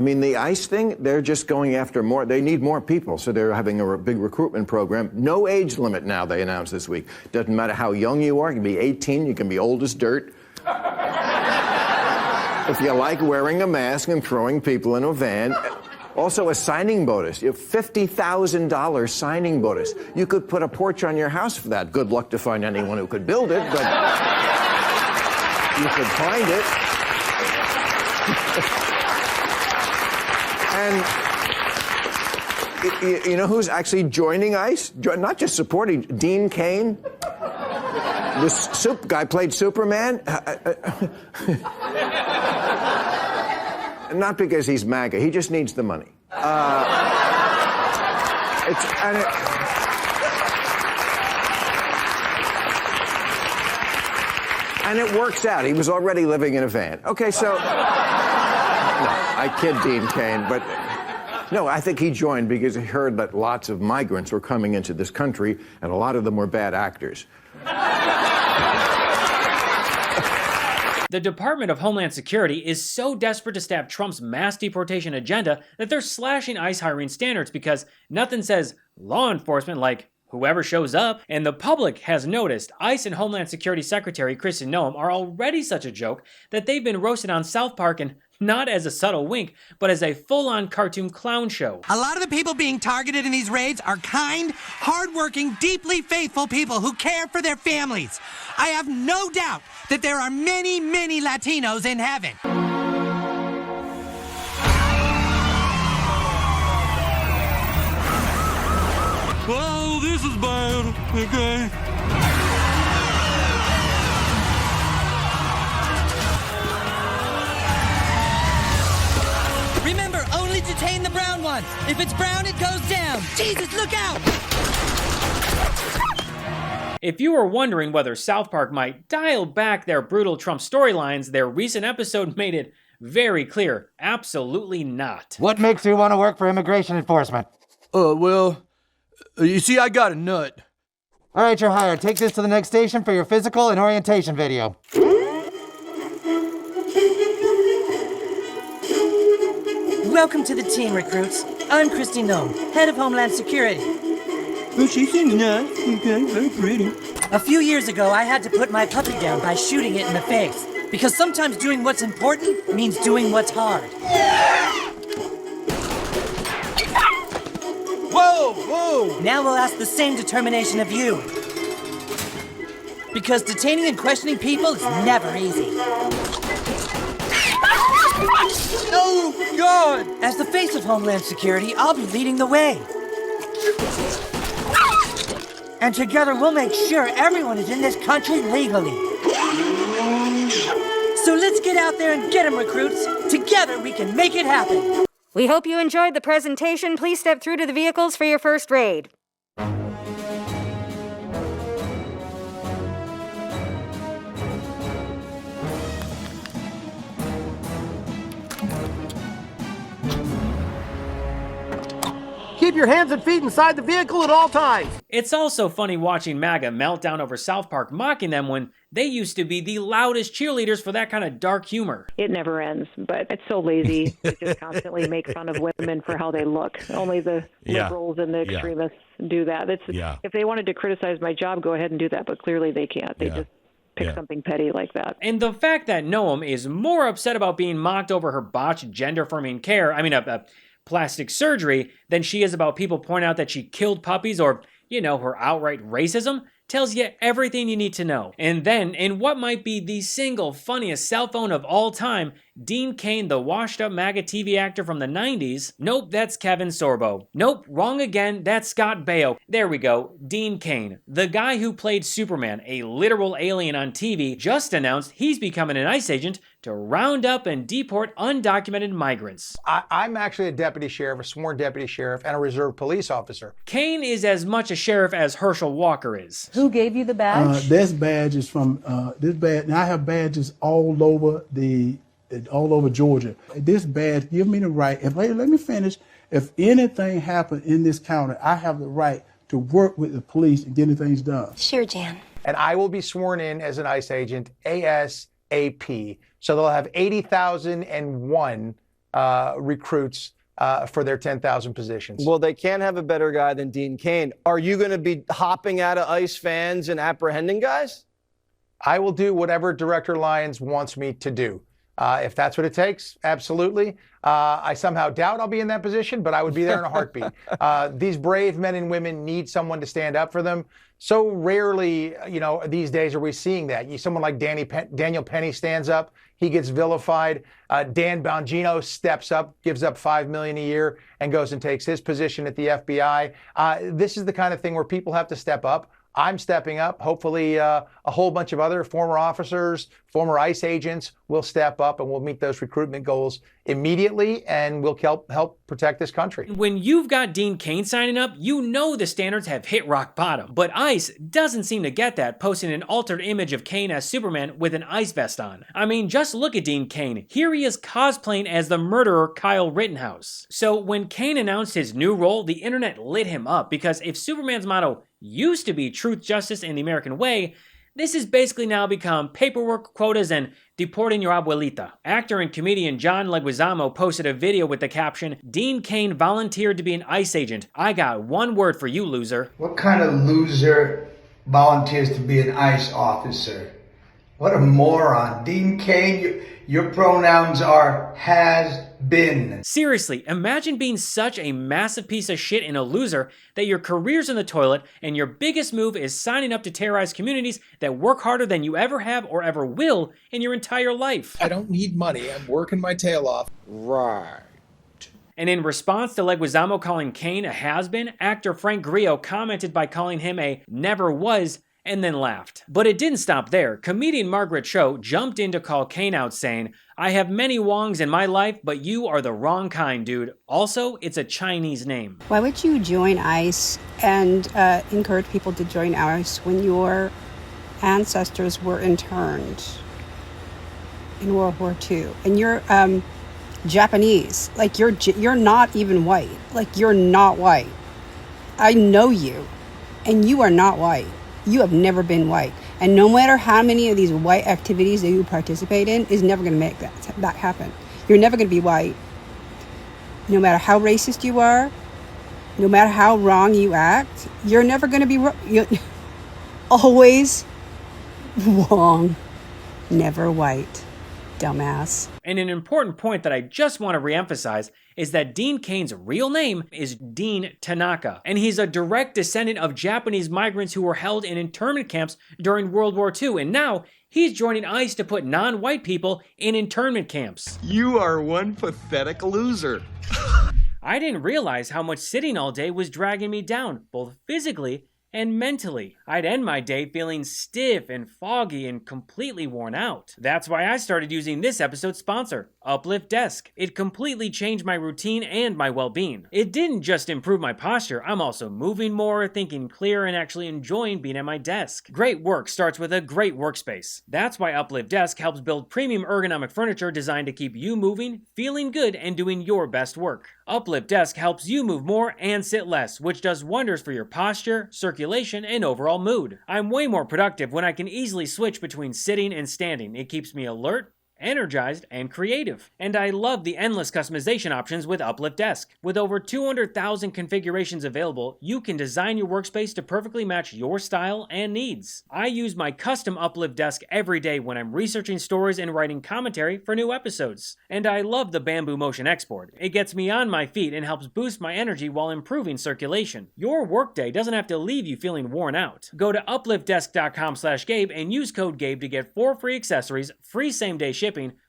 mean, the ICE thing, they're just going after more. They need more people, so they're having a big recruitment program. No age limit now, they announced this week. Doesn't matter how young you are. You can be 18, you can be old as dirt. If you like wearing a mask and throwing people in a van. Also, a signing bonus. You have $50,000 signing bonus. You could put a porch on your house for that. Good luck to find anyone who could build it, but you could find it. And you know who's actually joining ICE? Not just supporting, Dean Cain. This guy played Superman. Not because he's MAGA. He just needs the money. And it works out. He was already living in a van. Okay, so... No, I kid Dean Cain, but... No, I think he joined because he heard that lots of migrants were coming into this country, and a lot of them were bad actors. The Department of Homeland Security is so desperate to stab Trump's mass deportation agenda that they're slashing ICE hiring standards because nothing says law enforcement like whoever shows up. And the public has noticed ICE and Homeland Security Secretary Kristi Noem are already such a joke that they've been roasted on South Park, and not as a subtle wink, but as a full-on cartoon clown show. A lot of the people being targeted in these raids are kind, hardworking, deeply faithful people who care for their families. I have no doubt that there are many, many Latinos in heaven. Oh, this is bad, okay? Remember, only detain the brown one. If it's brown, it goes down. Jesus, look out! If you were wondering whether South Park might dial back their brutal Trump storylines, their recent episode made it very clear. Absolutely not. What makes you want to work for immigration enforcement? Well, you see, I got a nut. All right, you're hired. Take this to the next station for your physical and orientation video. Welcome to the team, recruits. I'm Kristi Noem, head of Homeland Security. Well, she seems nice. Okay, very pretty. A few years ago, I had to put my puppy down by shooting it in the face. Because sometimes doing what's important means doing what's hard. Whoa, whoa! Now we'll ask the same determination of you. Because detaining and questioning people is never easy. Oh, God! As the face of Homeland Security, I'll be leading the way. And together we'll make sure everyone is in this country legally. So let's get out there and get them, recruits. Together we can make it happen. We hope you enjoyed the presentation. Please step through to the vehicles for your first raid. Keep your hands and feet inside the vehicle at all times. It's also funny watching MAGA melt down over South Park mocking them when they used to be the loudest cheerleaders for that kind of dark humor. It never ends, but it's so lazy to just constantly make fun of women for how they look. Only the liberals and the extremists do that. If they wanted to criticize my job, go ahead and do that, but clearly they can't. They just pick something petty like that. And the fact that Noem is more upset about being mocked over her botched gender-affirming care, plastic surgery, than she is about people pointing out that she killed puppies or, her outright racism, tells you everything you need to know. And then, in what might be the single funniest cell phone of all time, Dean Cain, the washed-up MAGA TV actor from the 90s. Nope, that's Kevin Sorbo. Nope, wrong again, that's Scott Baio. There we go, Dean Cain. The guy who played Superman, a literal alien on TV, just announced he's becoming an ICE agent to round up and deport undocumented migrants. I'm actually a deputy sheriff, a sworn deputy sheriff, and a reserve police officer. Cain is as much a sheriff as Herschel Walker is. Who gave you the badge? This badge is from this badge. Now I have badges all over Georgia. This badge give me the right. Let me finish. If anything happened in this county, I have the right to work with the police and get things done. Sure, Jan. And I will be sworn in as an ICE agent ASAP. So they'll have 80,001 recruits for their 10,000 positions. Well, they can't have a better guy than Dean Cain. Are you going to be hopping out of ICE vans and apprehending guys? I will do whatever Director Lyons wants me to do. If that's what it takes, absolutely. I somehow doubt I'll be in that position, but I would be there in a heartbeat. These brave men and women need someone to stand up for them. So rarely, these days are we seeing that. Someone like Daniel Penny stands up, he gets vilified. Dan Bongino steps up, gives up $5 million a year, and goes and takes his position at the FBI. This is the kind of thing where people have to step up. I'm stepping up. Hopefully, a whole bunch of other former officers, former ICE agents will step up, and we'll meet those recruitment goals immediately, and we'll help protect this country. When you've got Dean Cain signing up, you know the standards have hit rock bottom. But ICE doesn't seem to get that, posting an altered image of Cain as Superman with an ice vest on. I mean, just look at Dean Cain. Here he is cosplaying as the murderer Kyle Rittenhouse. So when Cain announced his new role, the internet lit him up, because if Superman's motto used to be truth, justice, and the American way, this has basically now become paperwork, quotas, and deporting your abuelita. Actor and comedian John Leguizamo posted a video with the caption, "Dean Cain volunteered to be an ICE agent. I got one word for you, loser." What kind of loser volunteers to be an ICE officer? What a moron. Dean Cain, your pronouns are has been. Seriously, imagine being such a massive piece of shit and a loser that your career's in the toilet and your biggest move is signing up to terrorize communities that work harder than you ever have or ever will in your entire life. I don't need money. I'm working my tail off. Right. And in response to Leguizamo calling Cain a has-been, actor Frank Grillo commented by calling him a never was, and then laughed. But it didn't stop there. Comedian Margaret Cho jumped in to call Cain out, saying, "I have many Wongs in my life, but you are the wrong kind, dude. Also, it's a Chinese name." Why would you join ICE and encourage people to join ICE when your ancestors were interned in World War II? And you're Japanese. Like, you're not even white. Like, you're not white. I know you, and you are not white. You have never been white. And no matter how many of these white activities that you participate in is never going to make that happen. You're never going to be white. No matter how racist you are, no matter how wrong you act, you're never going to be you're always wrong, never white. Dumbass. And an important point that I just want to reemphasize is that Dean Cain's real name is Dean Tanaka, and he's a direct descendant of Japanese migrants who were held in internment camps during World War II, and now he's joining ICE to put non-white people in internment camps. You are one pathetic loser. I didn't realize how much sitting all day was dragging me down, both physically and mentally. I'd end my day feeling stiff and foggy and completely worn out. That's why I started using this episode's sponsor, Uplift Desk. It completely changed my routine and my well-being. It didn't just improve my posture, I'm also moving more, thinking clearer, and actually enjoying being at my desk. Great work starts with a great workspace. That's why Uplift Desk helps build premium ergonomic furniture designed to keep you moving, feeling good, and doing your best work. Uplift Desk helps you move more and sit less, which does wonders for your posture, circulation, and overall mood. I'm way more productive when I can easily switch between sitting and standing. It keeps me alert, energized, and creative. And I love the endless customization options with Uplift Desk. With over 200,000 configurations available, you can design your workspace to perfectly match your style and needs. I use my custom Uplift Desk every day when I'm researching stories and writing commentary for new episodes. And I love the Bamboo Motion Export. It gets me on my feet and helps boost my energy while improving circulation. Your workday doesn't have to leave you feeling worn out. Go to upliftdesk.com/Gabe and use code Gabe to get 4 free accessories, free same-day shipping,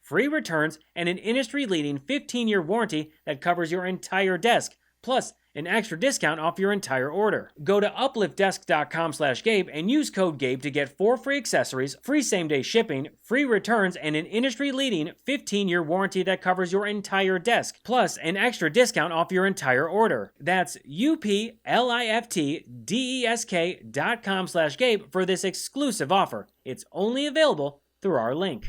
free returns, and an industry-leading 15-year warranty that covers your entire desk, plus an extra discount off your entire order. Go to upliftdesk.com/Gabe and use code Gabe to get 4 free accessories, free same-day shipping, free returns, and an industry-leading 15-year warranty that covers your entire desk, plus an extra discount off your entire order. That's upliftdesk.com/Gabe for this exclusive offer. It's only available through our link.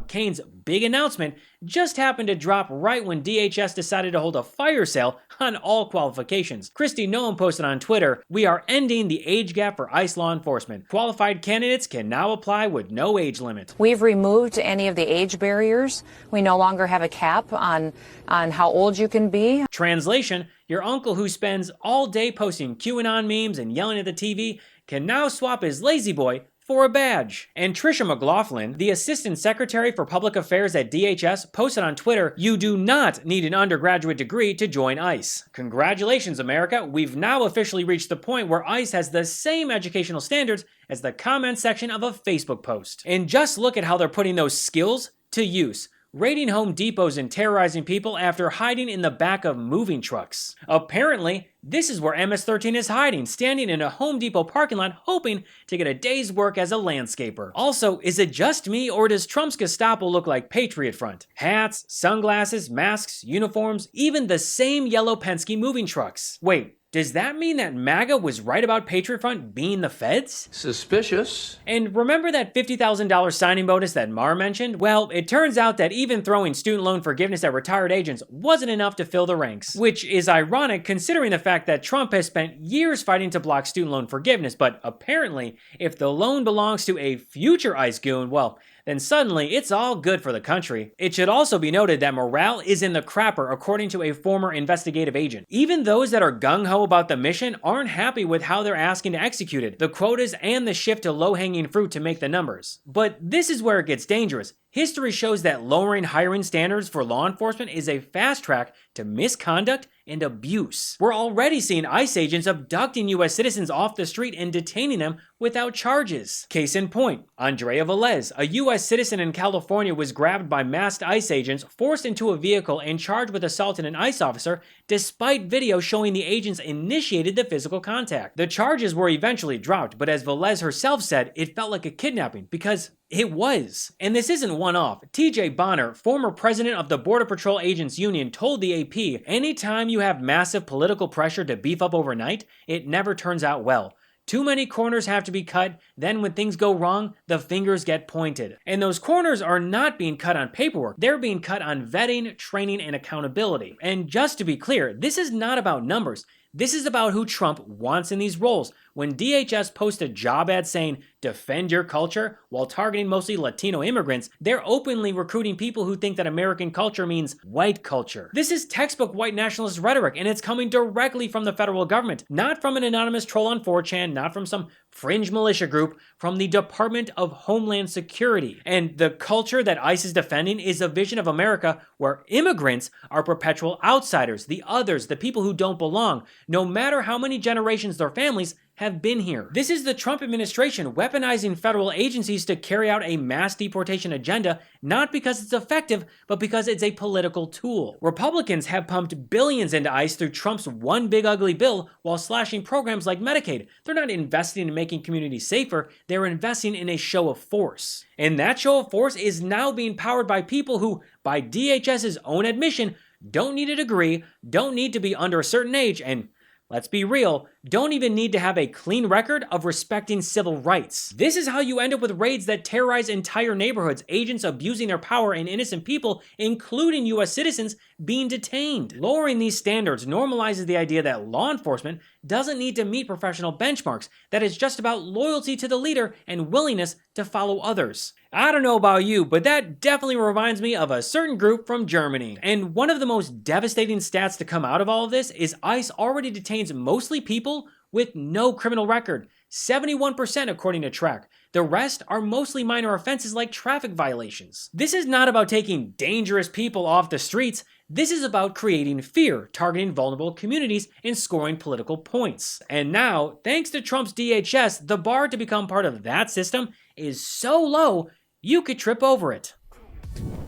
Cain's big announcement just happened to drop right when DHS decided to hold a fire sale on all qualifications. Christy Noam posted on Twitter, "We are ending the age gap for ICE law enforcement. Qualified candidates can now apply with no age limit." We've removed any of the age barriers. We no longer have a cap on how old you can be. Translation, your uncle who spends all day posting QAnon memes and yelling at the TV can now swap his lazy boy for a badge. And Tricia McLaughlin, the Assistant Secretary for Public Affairs at DHS, posted on Twitter, "You do not need an undergraduate degree to join ICE." Congratulations, America. We've now officially reached the point where ICE has the same educational standards as the comment section of a Facebook post. And just look at how they're putting those skills to use. Raiding Home Depots and terrorizing people after hiding in the back of moving trucks. Apparently, this is where MS-13 is hiding, standing in a Home Depot parking lot hoping to get a day's work as a landscaper. Also, is it just me or does Trump's Gestapo look like Patriot Front? Hats, sunglasses, masks, uniforms, even the same yellow Penske moving trucks. Wait, does that mean that MAGA was right about Patriot Front being the feds? Suspicious. And remember that $50,000 signing bonus that Mar mentioned? Well, it turns out that even throwing student loan forgiveness at retired agents wasn't enough to fill the ranks. Which is ironic considering the fact that Trump has spent years fighting to block student loan forgiveness, but apparently, if the loan belongs to a future ICE goon, well, then suddenly it's all good for the country. It should also be noted that morale is in the crapper according to a former investigative agent. Even those that are gung-ho about the mission aren't happy with how they're asking to execute it, the quotas and the shift to low-hanging fruit to make the numbers. But this is where it gets dangerous. History shows that lowering hiring standards for law enforcement is a fast track to misconduct and abuse. We're already seeing ICE agents abducting U.S. citizens off the street and detaining them without charges. Case in point, Andrea Velez, a U.S. citizen in California, was grabbed by masked ICE agents, forced into a vehicle, and charged with assaulting an ICE officer, despite video showing the agents initiated the physical contact. The charges were eventually dropped, but as Velez herself said, it felt like a kidnapping because it was. And this isn't one-off. TJ Bonner, former president of the Border Patrol Agents Union, told the AP, "Anytime you have massive political pressure to beef up overnight, it never turns out well. Too many corners have to be cut, then when things go wrong, the fingers get pointed." And those corners are not being cut on paperwork, they're being cut on vetting, training, and accountability. And just to be clear, this is not about numbers. This is about who Trump wants in these roles. When DHS posts a job ad saying, "Defend your culture," while targeting mostly Latino immigrants, they're openly recruiting people who think that American culture means white culture. This is textbook white nationalist rhetoric, and it's coming directly from the federal government, not from an anonymous troll on 4chan, not from some fringe militia group, from the Department of Homeland Security. And the culture that ICE is defending is a vision of America where immigrants are perpetual outsiders, the others, the people who don't belong, no matter how many generations their families have been here. This is the Trump administration weaponizing federal agencies to carry out a mass deportation agenda, not because it's effective, but because it's a political tool. Republicans have pumped billions into ICE through Trump's one big ugly bill while slashing programs like Medicaid. They're not investing in making communities safer, they're investing in a show of force. And that show of force is now being powered by people who, by DHS's own admission, don't need a degree, don't need to be under a certain age, and let's be real, don't even need to have a clean record of respecting civil rights. This is how you end up with raids that terrorize entire neighborhoods, agents abusing their power, and innocent people, including U.S. citizens, being detained. Lowering these standards normalizes the idea that law enforcement doesn't need to meet professional benchmarks, that it's just about loyalty to the leader and willingness to follow others. I don't know about you, but that definitely reminds me of a certain group from Germany. And one of the most devastating stats to come out of all of this is ICE already detains mostly people with no criminal record, 71% according to Track. The rest are mostly minor offenses like traffic violations. This is not about taking dangerous people off the streets. This is about creating fear, targeting vulnerable communities, and scoring political points. And now, thanks to Trump's DHS, the bar to become part of that system is so low, you could trip over it.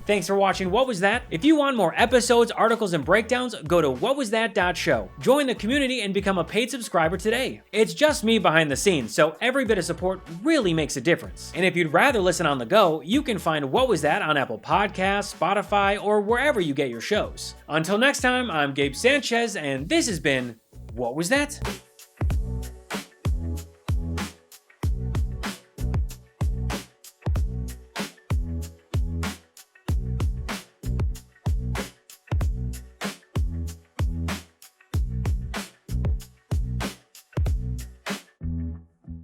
Thanks for watching What Was That? If you want more episodes, articles, and breakdowns, go to whatwasthat.show. Join the community and become a paid subscriber today. It's just me behind the scenes, so every bit of support really makes a difference. And if you'd rather listen on the go, you can find What Was That on Apple Podcasts, Spotify, or wherever you get your shows. Until next time, I'm Gabe Sanchez, and this has been What Was That?